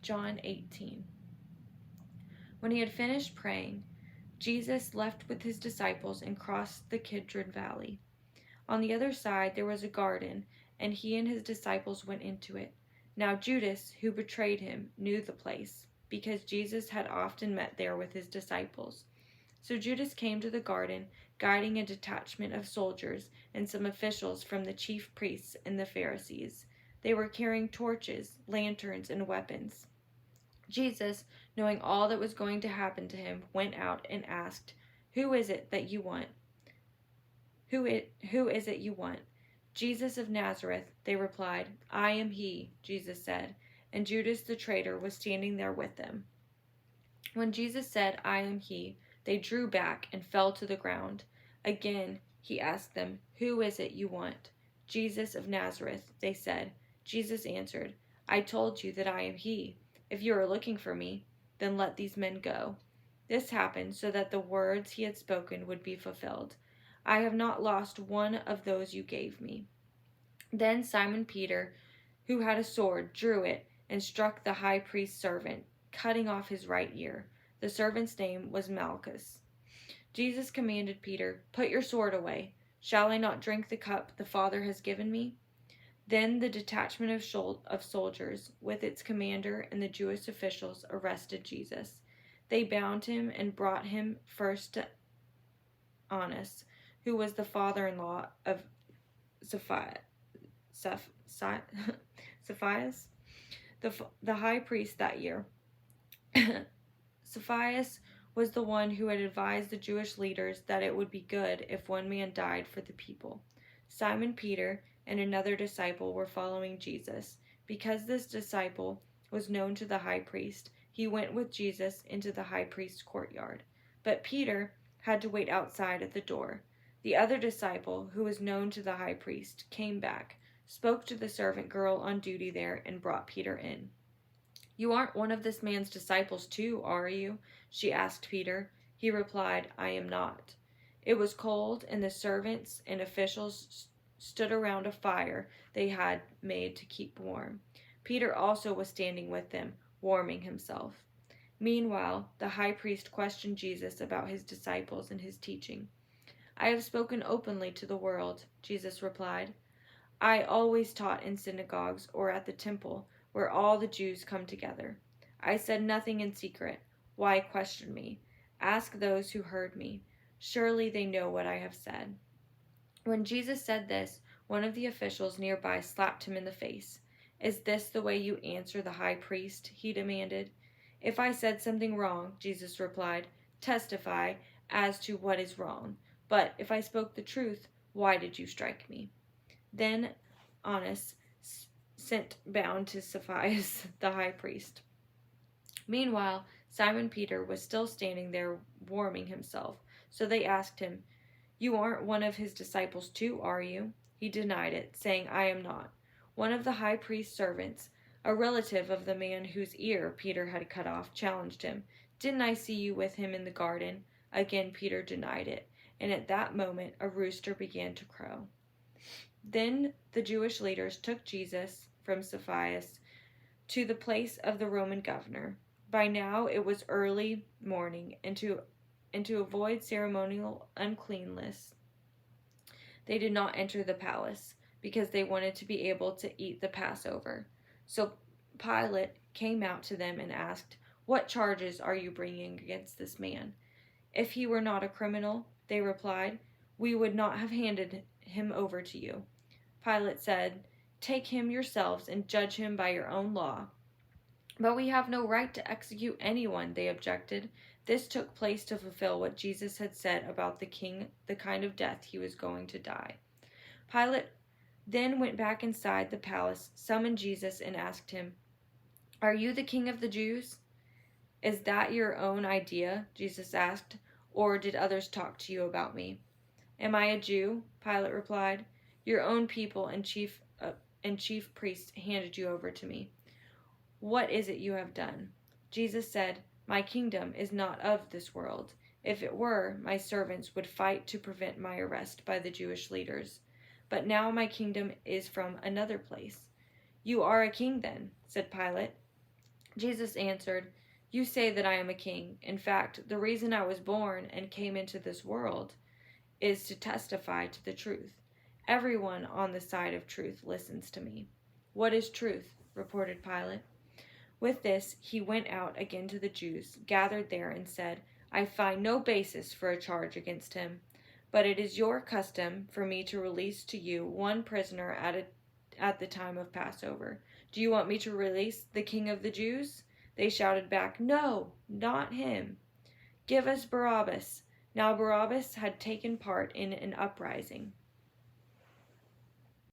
John 18. When he had finished praying, Jesus left with his disciples and crossed the Kidron Valley. On the other side there was a garden, and he and his disciples went into it. Now Judas, who betrayed him, knew the place, because Jesus had often met there with his disciples. So Judas came to the garden, guiding a detachment of soldiers and some officials from the chief priests and the Pharisees. They were carrying torches, lanterns, and weapons. Jesus, knowing all that was going to happen to him, went out and asked, "Who is it that you want? Who is it you want?" "Jesus of Nazareth," they replied. "I am he," Jesus said, and Judas the traitor was standing there with them. When Jesus said, "I am he," they drew back and fell to the ground. Again he asked them, "Who is it you want?" "Jesus of Nazareth," they said. Jesus answered, "I told you that I am he. If you are looking for me, then let these men go." This happened so that the words he had spoken would be fulfilled. "I have not lost one of those you gave me." Then Simon Peter, who had a sword, drew it and struck the high priest's servant, cutting off his right ear. The servant's name was Malchus. Jesus commanded Peter, "Put your sword away. Shall I not drink the cup the Father has given me?" Then the detachment of soldiers, with its commander and the Jewish officials, arrested Jesus. They bound him and brought him first to Annas, who was the father-in-law of Cephaeus, the high priest that year. Cephaeus was the one who had advised the Jewish leaders that it would be good if one man died for the people. Simon Peter and another disciple were following Jesus. Because this disciple was known to the high priest, he went with Jesus into the high priest's courtyard. But Peter had to wait outside at the door. The other disciple, who was known to the high priest, came back, spoke to the servant girl on duty there, and brought Peter in. "You aren't one of this man's disciples too, are you?" she asked Peter. He replied, "I am not." It was cold, and the servants and officials stood around a fire they had made to keep warm. Peter also was standing with them, warming himself. Meanwhile, the high priest questioned Jesus about his disciples and his teaching. "I have spoken openly to the world," Jesus replied. "I always taught in synagogues or at the temple, where all the Jews come together. I said nothing in secret. Why question me? Ask those who heard me. Surely they know what I have said." When Jesus said this, one of the officials nearby slapped him in the face. "Is this the way you answer the high priest?" he demanded. "If I said something wrong," Jesus replied, "testify as to what is wrong. But if I spoke the truth, why did you strike me?" Then Annas sent bound to Cephaeus the high priest. Meanwhile, Simon Peter was still standing there warming himself. So they asked him, "You aren't one of his disciples too, are you?" He denied it, saying, "I am not." One of the high priest's servants, a relative of the man whose ear Peter had cut off, challenged him. "Didn't I see you with him in the garden?" Again Peter denied it, and at that moment a rooster began to crow. Then the Jewish leaders took Jesus from Cephaeus to the place of the Roman governor. By now it was early morning, and to avoid ceremonial uncleanness, they did not enter the palace, because they wanted to be able to eat the Passover. So Pilate came out to them and asked, "What charges are you bringing against this man?" "If he were not a criminal," they replied, "we would not have handed him over to you." Pilate said, "Take him yourselves and judge him by your own law." "But we have no right to execute anyone," they objected. This took place to fulfill what Jesus had said about the king, the kind of death he was going to die. Pilate then went back inside the palace, summoned Jesus, and asked him, "Are you the king of the Jews?" "Is that your own idea?" Jesus asked, "or did others talk to you about me?" "Am I a Jew?" Pilate replied. "Your own people and chief priests handed you over to me. What is it you have done?" Jesus said, "My kingdom is not of this world. If it were, my servants would fight to prevent my arrest by the Jewish leaders. But now my kingdom is from another place." "You are a king then," said Pilate. Jesus answered, "You say that I am a king. In fact, the reason I was born and came into this world is to testify to the truth. Everyone on the side of truth listens to me." "What is truth?" retorted Pilate. With this, he went out again to the Jews gathered there and said, "I find no basis for a charge against him. But it is your custom for me to release to you one prisoner at the time of Passover. Do you want me to release the King of the Jews?" They shouted back, "No, not him. Give us Barabbas." Now Barabbas had taken part in an uprising.